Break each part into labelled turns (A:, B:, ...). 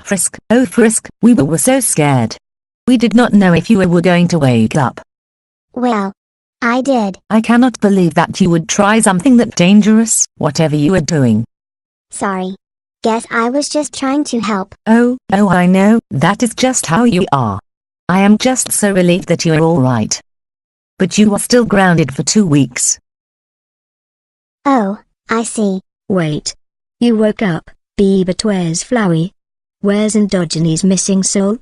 A: Frisk, oh Frisk, we were so scared. We did not know if you were going to wake up.
B: Well, I did.
A: I cannot believe that you would try something that dangerous, whatever you were doing.
B: Sorry. Guess I was just trying to help.
A: Oh, I know, that is just how you are. I am just so relieved that you are alright. But you are still grounded for 2 weeks.
B: Oh, I see.
C: Wait. You woke up, but where's Flowey? Where's Endogene's missing soul?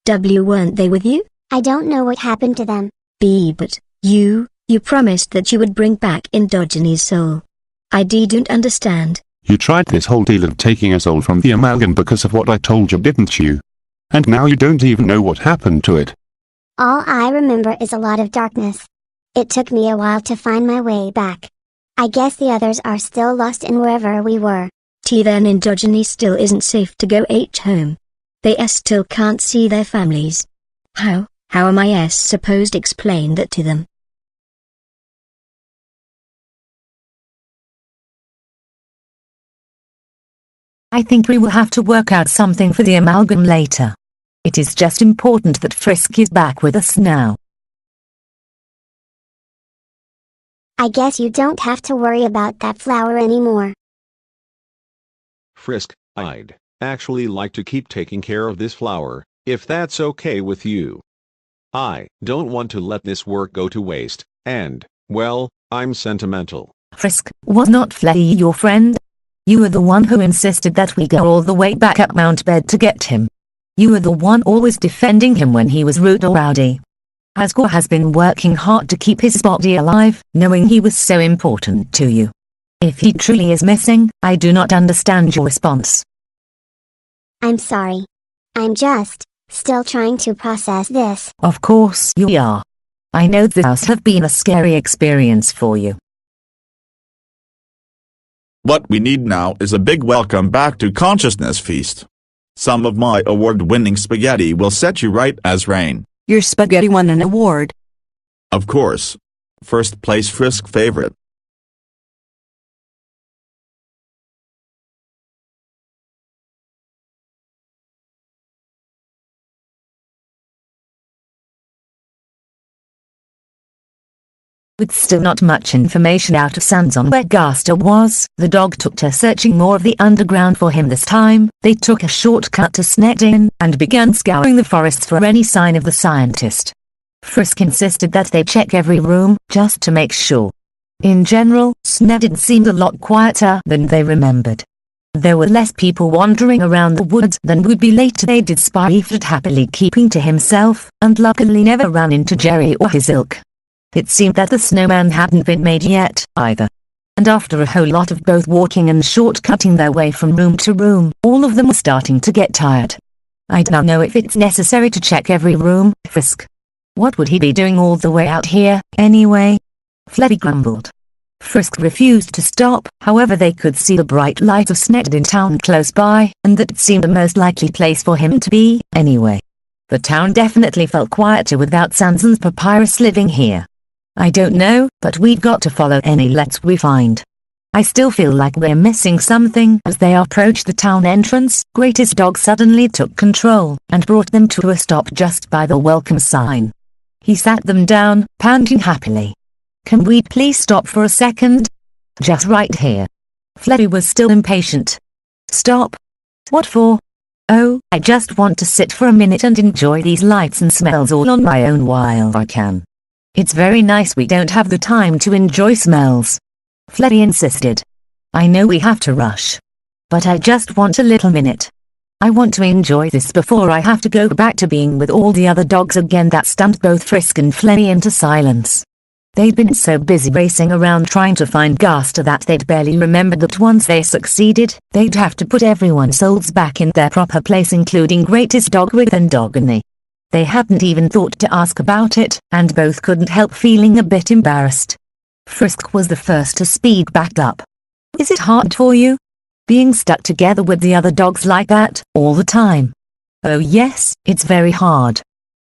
C: Weren't they with you?
B: I don't know what happened to them.
C: But you promised that you would bring back Endogene's soul. I didn't understand.
D: You tried this whole deal of taking a soul from the amalgam because of what I told you, didn't you? And now you don't even know what happened to it.
B: All I remember is a lot of darkness. It took me a while to find my way back. I guess the others are still lost in wherever we were.
C: Then Endogeny still isn't safe to go home. They still can't see their families. How am I supposed to explain that to them?
A: I think we will have to work out something for the amalgam later. It is just important that Frisk is back with us now.
B: I guess you don't have to worry about that flower anymore.
E: Frisk, I'd actually like to keep taking care of this flower, if that's okay with you. I don't want to let this work go to waste, and, well, I'm sentimental.
A: Frisk, was not Flea your friend? You were the one who insisted that we go all the way back up Mount Bed to get him. You were the one always defending him when he was rude or rowdy. Asgore has been working hard to keep his body alive, knowing he was so important to you. If he truly is missing, I do not understand your response.
B: I'm sorry. I'm just still trying to process this.
A: Of course you are. I know this must have been a scary experience for you.
F: What we need now is a big welcome back to consciousness feast. Some of my award-winning spaghetti will set you right as rain.
G: Your spaghetti won an award.
F: Of course. First place Frisk favorite.
A: With still not much information out of Sans on where Gaster was, the dog took to searching more of the underground for him this time. They took a shortcut to Snedden, and began scouring the forests for any sign of the scientist. Frisk insisted that they check every room, just to make sure. In general, Snedden seemed a lot quieter than they remembered. There were less people wandering around the woods than would be later. They did spy Efred happily keeping to himself, and luckily never ran into Jerry or his ilk. It seemed that the snowman hadn't been made yet, either. And after a whole lot of both walking and shortcutting their way from room to room, all of them were starting to get tired. I don't know if it's necessary to check every room, Frisk. What would he be doing all the way out here, anyway? Flea grumbled. Frisk refused to stop, however they could see the bright light of Snedden town close by, and that seemed the most likely place for him to be, anyway. The town definitely felt quieter without Sans and Papyrus living here. I don't know, but we've got to follow any leads we find. I still feel like we're missing something. As they approached the town entrance, Greatest Dog suddenly took control, and brought them to a stop just by the welcome sign. He sat them down, panting happily. Can we please stop for a second? Just right here. Flea was still impatient. Stop? What for? Oh, I just want to sit for a minute and enjoy these lights and smells all on my own while I can. It's very nice we don't have the time to enjoy smells. Flea insisted. I know we have to rush. But I just want a little minute. I want to enjoy this before I have to go back to being with all the other dogs again. That stunned both Frisk and Flea into silence. They'd been so busy racing around trying to find Gaster that they'd barely remembered that once they succeeded, they'd have to put everyone's souls back in their proper place, including Greatest Dog with Endogeny. They hadn't even thought to ask about it, and both couldn't help feeling a bit embarrassed. Frisk was the first to speak back up. Is it hard for you? Being stuck together with the other dogs like that, all the time? Oh yes, it's very hard.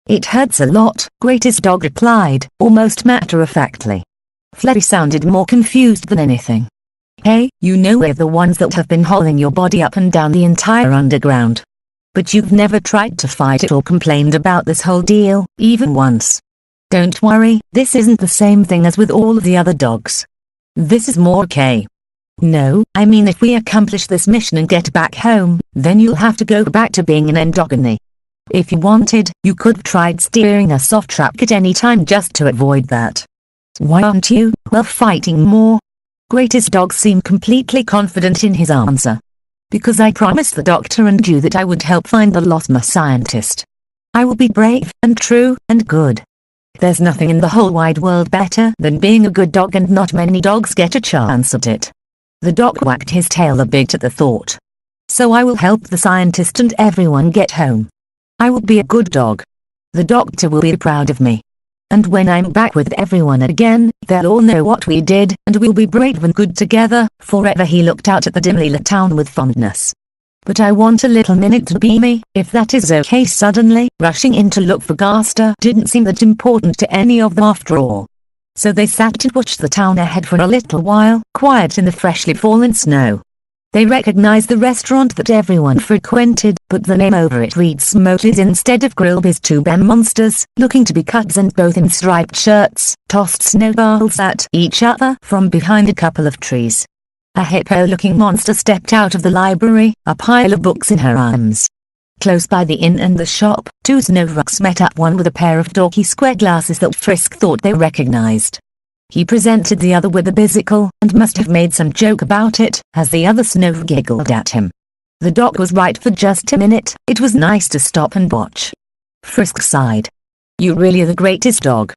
A: It hurts a lot, Greatest Dog replied, almost matter-of-factly. Flea sounded more confused than anything. Hey, you know we're the ones that have been hauling your body up and down the entire underground. But you've never tried to fight it or complained about this whole deal, even once. Don't worry, this isn't the same thing as with all of the other dogs. This is more okay. No, I mean if we accomplish this mission and get back home, then you'll have to go back to being an endogeny. If you wanted, you could have tried steering a soft trap at any time just to avoid that. Why aren't you, well, fighting more? Greatest Dog seemed completely confident in his answer. Because I promised the doctor and you that I would help find the lost scientist. I will be brave, and true, and good. There's nothing in the whole wide world better than being a good dog, and not many dogs get a chance at it. The dog wagged his tail a bit at the thought. So I will help the scientist and everyone get home. I will be a good dog. The doctor will be proud of me. And when I'm back with everyone again, they'll all know what we did, and we'll be brave and good together, forever. He looked out at the dimly lit town with fondness. But I want a little minute to be me, if that is okay. Suddenly, rushing in to look for Gaster didn't seem that important to any of them after all. So they sat and watched the town ahead for a little while, quiet in the freshly fallen snow. They recognized the restaurant that everyone frequented, but the name over it reads Smokies instead of Grillby's. Two bear monsters, looking to be cuts and both in striped shirts, tossed snowballs at each other from behind a couple of trees. A hippo-looking monster stepped out of the library, a pile of books in her arms. Close by the inn and the shop, two snowrucks met up, one with a pair of dorky square glasses that Frisk thought they recognized. He presented the other with a bicycle, and must have made some joke about it, as the other snow giggled at him. The dog was right for just a minute. It was nice to stop and watch. Frisk sighed. You really are the greatest dog.